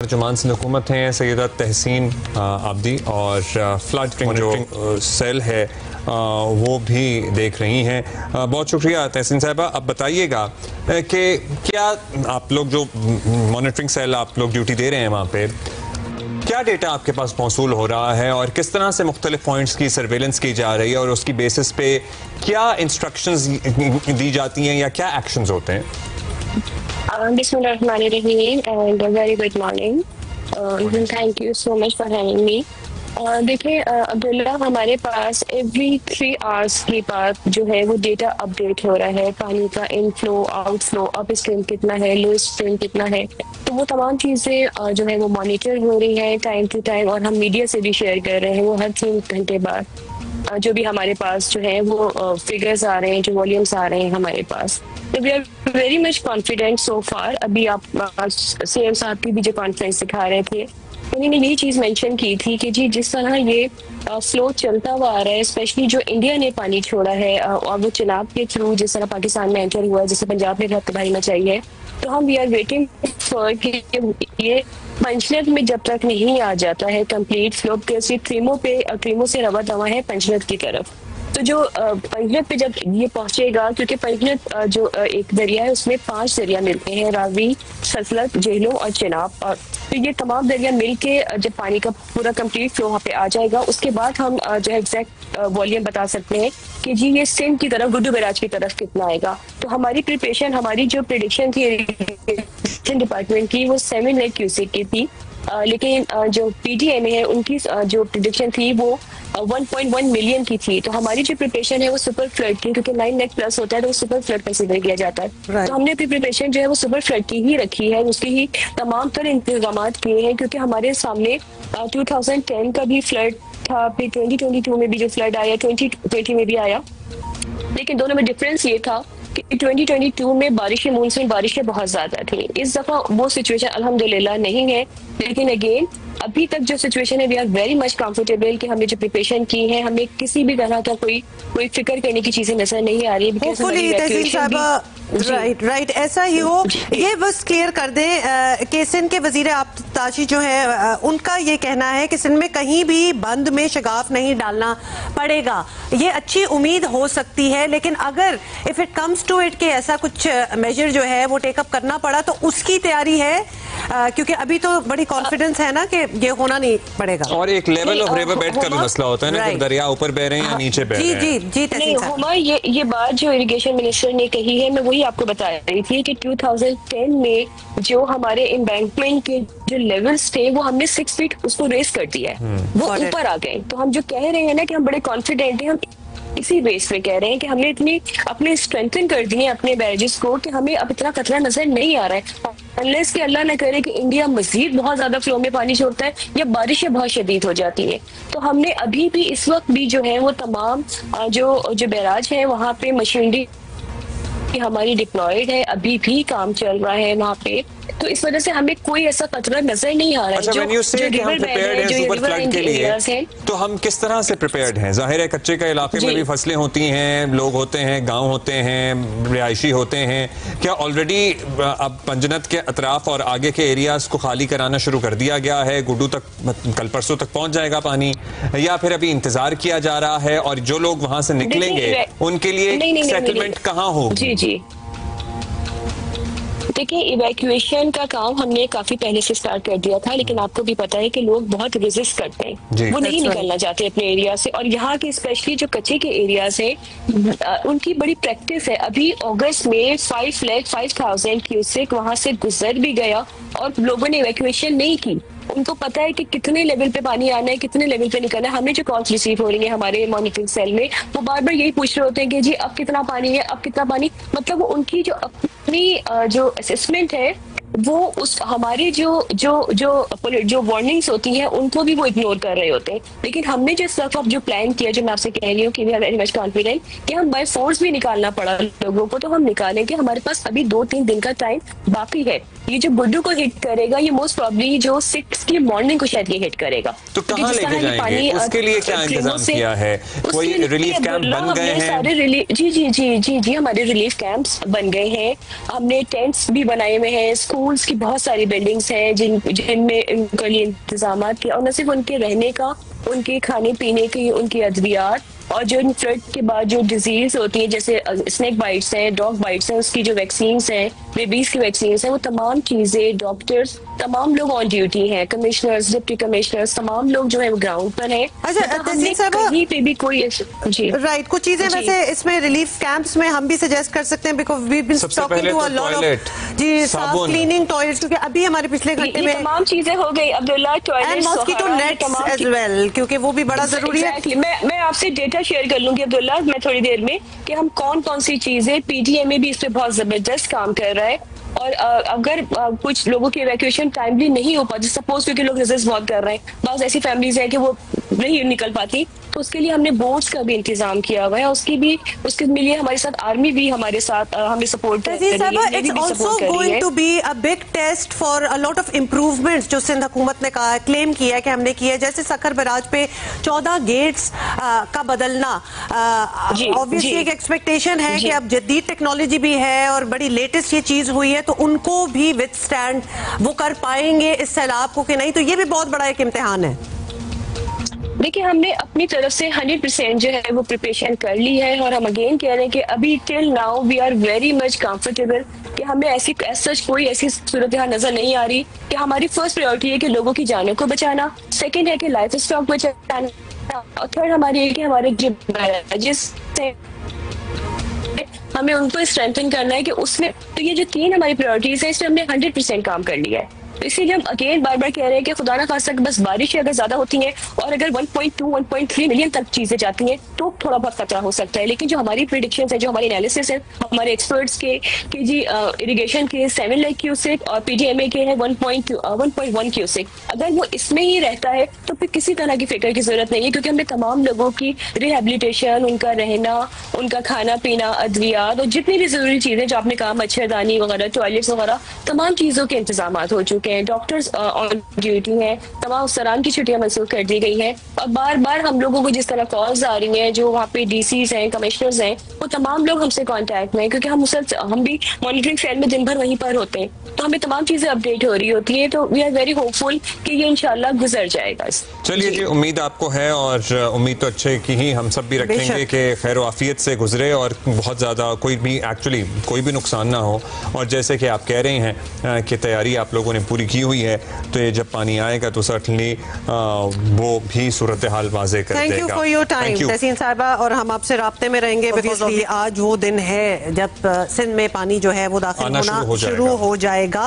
तर्जुमान सिंध हुकूमत हैं सैयदा तहसीन आबदी और फ्लड जो सेल है वो भी देख रही हैं। बहुत शुक्रिया तहसीन साहिबा। अब बताइएगा कि क्या आप लोग जो मॉनिटरिंग सेल आप लोग ड्यूटी दे रहे हैं वहाँ पे क्या डेटा आपके पास मौसूल हो रहा है और किस तरह से मुख्तलिफ पॉइंट्स की सर्वेलेंस की जा रही है और उसकी बेसिस पे क्या इंस्ट्रक्शंस दी जाती हैं या क्या एक्शंस होते हैं? Bismillahirrahmanirrahim and a very good morning. Thank you so much for having me. देखिए अब्दुल्ला, हमारे पास एवरी 3 आवर्स के बाद जो है वो डेटा अपडेट हो रहा है। पानी का इनफ्लो, आउटफ्लो, अप स्ट्रीम कितना है, लो स्ट्रीम कितना है, तो वो तमाम चीज़ें जो है वो मॉनिटर हो रही है टाइम टू टाइम और हम मीडिया से भी शेयर कर रहे हैं वो हर 3 घंटे बाद। जो भी हमारे पास जो है वो फिगर्स आ रहे हैं, जो वॉल्यूम्स आ रहे हैं हमारे पास, तो we are very much confident so far. अभी आप सीएम साहब की भी जो कॉन्फ्रेंस दिखा रहे थे, उन्होंने यही चीज़ मेंशन की थी कि जी जिस तरह ये फ्लो चलता हुआ आ रहा है, स्पेशली जो इंडिया ने पानी छोड़ा है और वो चिनाब के थ्रू जिस तरह पाकिस्तान में एंटर हुआ है, जैसे पंजाब में बहुत तबाही मचाई है, तो हम वी आर वेटिंग फॉर कि ये पंचनद में जब तक नहीं आ जाता है कंप्लीट फ्लो, क्योंकि क्रीमों से रवा दवा है पंचनद की तरफ। तो जो पंचनद पे जब ये पहुंचेगा, क्योंकि पंचनद जो एक दरिया है उसमें 5 दरिया मिलते हैं, रावी, सतलज, झेलम और चिनाब, और तो ये तमाम दरिया मिलके जब पानी का पूरा कंप्लीट फ्लो वहाँ पे आ जाएगा, उसके बाद हम जो है एग्जैक्ट वॉल्यूम बता सकते हैं कि जी ये सिंध की तरफ, गुड्डू बैराज की तरफ कितना आएगा। तो हमारी प्रिपरेशन, हमारी जो प्रिडिक्शन थी इरिगेशन डिपार्टमेंट की, वो 7 लाख क्यूसेक की थी, लेकिन जो पीटीएमए है उनकी जो प्रिडिक्शन थी वो 1.1 मिलियन की थी। तो हमारी जो प्रिपरेशन है वो सुपर फ्लड की, क्योंकि 9 लाख प्लस होता है तो वो सुपर फ्लड कंसिडर किया जाता है। तो हमने अपनी प्रिपरेशन जो है वो सुपर फ्लड की ही रखी है, उसके ही तमाम तरह इंतजाम किए हैं, क्योंकि हमारे सामने 2010 का भी फ्लड था, फिर 2022 में भी जो फ्लड आया, 2020 में भी आया, लेकिन दोनों में डिफरेंस ये था कि 2022 में बारिशें, मानसून बारिशें बहुत ज्यादा थी। इस दफा वो सिचुएशन अल्हम्दुलिल्लाह नहीं है, लेकिन अगेन अभी तक जो सिचुएशन है we are very much comfortable कि हमने जो प्रिपरेशन की है, हमें किसी भी तरह का कोई फिक्र करने की चीजें नजर नहीं आ रही। राइट ऐसा ही हो। ये बस क्लियर कर दें कि सिंध के वजीर आबताशी जो है उनका ये कहना है कि सिंध में कहीं भी बंद में शगाफ नहीं डालना पड़ेगा। ये अच्छी उम्मीद हो सकती है, लेकिन अगर if it comes to it कि ऐसा कुछ मेजर जो है वो टेकअप करना पड़ा तो उसकी तैयारी है, क्योंकि अभी तो बड़ी कॉन्फिडेंस है ना कि ये होना नहीं पड़ेगा। और एक लेवल ऑफ रिवर बेड का भी मसला होता है ना, कि दरिया ऊपर बह रहे हैं या नीचे बह रहे हैं। जी जी जी, ये बात जो इरिगेशन मिनिस्टर ने कही है, मैं वही आपको बता रही थी कि 2010 में जो हमारे एम्बैंकमेंट के जो लेवल्स थे वो हमने 6 फीट उसको रेस कर दिया है, वो ऊपर आ गए। तो हम जो कह रहे हैं ना कि हम बड़े कॉन्फिडेंट हैं, हम इसी बेस पे कह रहे हैं कि हमने इतनी अपने स्ट्रेंथन कर दिए अपने बैरेजेस को कि हमें अब इतना खतरा नजर नहीं आ रहा है, अनलेस कि अल्लाह न करे कि इंडिया मजीद बहुत ज्यादा फ्लो में पानी छोड़ता है या बारिशें बहुत शदीद हो जाती है। तो हमने अभी भी इस वक्त भी जो है वो तमाम जो बैराज है वहाँ पे मशीनरी हमारी डिप्लॉयड है, अभी भी काम चल रहा है वहाँ पे, तो इस वजह से हमें कोई ऐसा खतरा नजर नहीं आ रहा है। अच्छा, when you say कि हम prepared हैं सुपर फ्लड के लिए, तो हम किस तरह से प्रिपेयर्ड हैं? जाहिर है कच्चे का इलाके में भी फसलें होती हैं, लोग होते हैं, गांव होते हैं, रिहायशी होते हैं, क्या ऑलरेडी अब पंजनद के अतराफ और आगे के एरियाज को खाली कराना शुरू कर दिया गया है? गुड्डू तक कल परसों तक पहुंच जाएगा पानी, या फिर अभी इंतजार किया जा रहा है? और जो लोग वहां से निकलेंगे उनके लिए सेटलमेंट कहाँ होगी? जी देखिए, इवैक्यूएशन का काम हमने काफी पहले से स्टार्ट कर दिया था, लेकिन आपको भी पता है कि लोग बहुत रेजिस्ट करते हैं, वो नहीं निकलना चाहते अपने एरिया से। और यहाँ के स्पेशली जो कच्चे के एरियाज हैं उनकी बड़ी प्रैक्टिस है। अभी अगस्त में 5,05,000 क्यूसेक वहां से गुजर भी गया और लोगों ने इवैक्यूएशन नहीं की। उनको पता है कि कितने लेवल पे पानी आना है, कितने लेवल पे निकलना है। हमें जो कॉल्स रिसीव हो रही है हमारे मॉनिटरिंग सेल में, वो बार बार यही पूछ रहे होते हैं कि जी अब कितना पानी है, अब कितना पानी, मतलब वो उनकी जो अपनी जो असेसमेंट है वो उस हमारी जो वार्निंग्स होती हैं उनको भी वो इग्नोर कर रहे होते हैं। लेकिन हमने जो स्टफ ऑफ जो प्लान किया, जो मैं आपसे कह रही हूँ कि we are very much confident कि हम बाय फोर्स भी निकालना पड़ा लोगों को तो हम निकालेंगे। हमारे पास अभी 2-3 दिन का टाइम बाकी है ये जो बुड्डू को हिट करेगा, ये मोस्ट प्रॉब्ली जो 6 की मॉर्निंग को शायद ये हिट करेगा। तो कहाँ लेके जाएंगे, उसके लिए क्या इंतजाम किया है? कोई रिलीफ कैंप बन गए हैं? सारे जी हमारे रिलीफ कैंप्स बन गए हैं। हमने टेंट्स भी बनाए हुए हैं। स्कूल्स की बहुत सारी बिल्डिंग्स हैं जिनमें उनके लिए इंतजाम किया, और न सिर्फ उनके रहने का, उनके खाने पीने की, उनकी अद्वियात, और जो फ्लड के बाद जो डिजीज होती है जैसे स्नेक बाइट्स हैं, डॉग बाइट्स हैं, उसकी जो वैक्सीन्स हैं, बेबीज की वैक्सीन्स हैं, वो तमाम चीजें, डॉक्टर्स तमाम लोग ऑन ड्यूटी हैं, कमिश्नर्स, डिप्टी कमिश्नर्स, तमाम लोग जो है वो ग्राउंड पर हैं। अच्छा, कहीं पे भी कोई जी राइट, कुछ चीजें वैसे इसमें रिलीफ कैंप्स में हम भी सजेस्ट कर सकते हैं, because we been talking to a lot of जी साफ क्लीनिंग टॉयलेट्स, क्योंकि अभी हमारे पिछले घंटे में तमाम चीजें हो गई अब्दुल्ला, toilet, mosquito nets as well, क्योंकि वो भी बड़ा जरूरी है। मैं आपसे डेटा शेयर कर लूंगी अब्दुल्ला मैं थोड़ी देर में, कि हम कौन कौन सी चीजें, पीडीएमए भी इस पे बहुत जबरदस्त काम कर रहा है, और अगर कुछ लोगों की इवैक्यूएशन टाइमली नहीं हो पाती, सपोज क्योंकि लोग रेजिस्ट बहुत कर रहे हैं, बहुत ऐसी फैमिलीज हैं कि वो नहीं निकल पाती, तो उसके लिए हमने बोट्स का भी इंतजाम किया हुआ है। उसके लिए हमारे साथ आर्मी भी हमारे साथ हमें सपोर्ट कर रही है। It's also going to be a big test for a lot of improvements जो सिंध हुकूमत ने कहा, क्लेम किया कि हमने किया, जैसे सखर बराज पे 14 गेट्स का बदलना। ऑब्वियसली एक एक्सपेक्टेशन है कि अब जदीद टेक्नोलॉजी भी है और बड़ी लेटेस्ट ये चीज हुई है, तो उनको भी विथस्टैंड वो कर पाएंगे इस सैलाब को कि नहीं, तो ये भी बहुत बड़ा एक इम्तिहान है। देखिए, हमने अपनी तरफ से 100% जो है वो प्रिपरेशन कर ली है, और हम अगेन कह रहे हैं कि अभी till now we are very much comfortable, कि हमें ऐसी सच कोई ऐसी सूरत हाल नजर नहीं आ रही कि हमारी फर्स्ट प्रायोरिटी है कि लोगों की जानों को बचाना, सेकंड है कि लाइफ स्टॉक बचाना, और थर्ड हमारी है कि हमारे जो बैराजेस हमें उनको स्ट्रेंथन करना है कि उसमें, तो ये जो 3 हमारी प्रायोरिटीज है, इसमें हमने 100% काम कर लिया है। तो इसीलिए हम अगेन बार बार कह रहे हैं कि खुदा ना खास्ता बस बारिश अगर ज्यादा होती है और अगर 1.2-1.3 मिलियन तक चीजें जाती हैं तो थोड़ा बहुत खतरा हो सकता है, लेकिन जो हमारी प्रेडिक्शंस है, जो हमारी एनालिसिस है हमारे एक्सपर्ट्स के कि जी इरिगेशन के 7 लाख क्यूसेक और पीडीएमए के है 1.1 क्यूसेक, अगर वो इसमें ही रहता है तो फिर किसी तरह की फिक्र की जरूरत नहीं है, क्योंकि हमने तमाम लोगों की रिहेबिलिटेशन, उनका रहना, उनका खाना पीना, अद्वियात और जितनी भी जरूरी चीजें जो आपने कहा, मच्छरदानी वगैरह, टॉयलेट्स वगैरह, तमाम चीजों के इंतजाम हो चुके हैं। डॉक्टर्स ऑन ड्यूटी हैं, तमाम अफसरान की छुट्टियां मंसूख कर दी गई हैं, और बार बार हम लोगों को जिस तरह कॉल्स आ रही हैं, जो वहाँ पे डीसीज हैं, कमिश्नर्स हैं, वो तमाम लोग हमसे कांटेक्ट में हैं, क्योंकि हम भी मॉनिटरिंग सेल में दिन भर वहीं पर होते हैं, तो हमें तमाम चीजें अपडेट हो रही होती है, तो वी आर वेरी होपफुल कि ये इंशाल्लाह गुजर जाएगा। चलिए जी, उम्मीद आपको है, और उम्मीद तो अच्छे की ही हम सब भी रखेंगे कि खैर आफियत से गुजरे और बहुत ज़्यादा कोई भी नुकसान ना हो, और जैसे कि आप कह रहे हैं कि तैयारी आप लोगों ने पूरी की हुई है, तो ये जब पानी आएगा तो सर्टनली वो भी सूरत हाल वाज़ेह कर देगा। Thank you for your time Tahseen साहिबा, और हम आपसे राब्ते में रहेंगे, बिकॉज़ आज वो दिन है जब सिंध में पानी जो है वो दाखिल होना शुरू हो जाएगा।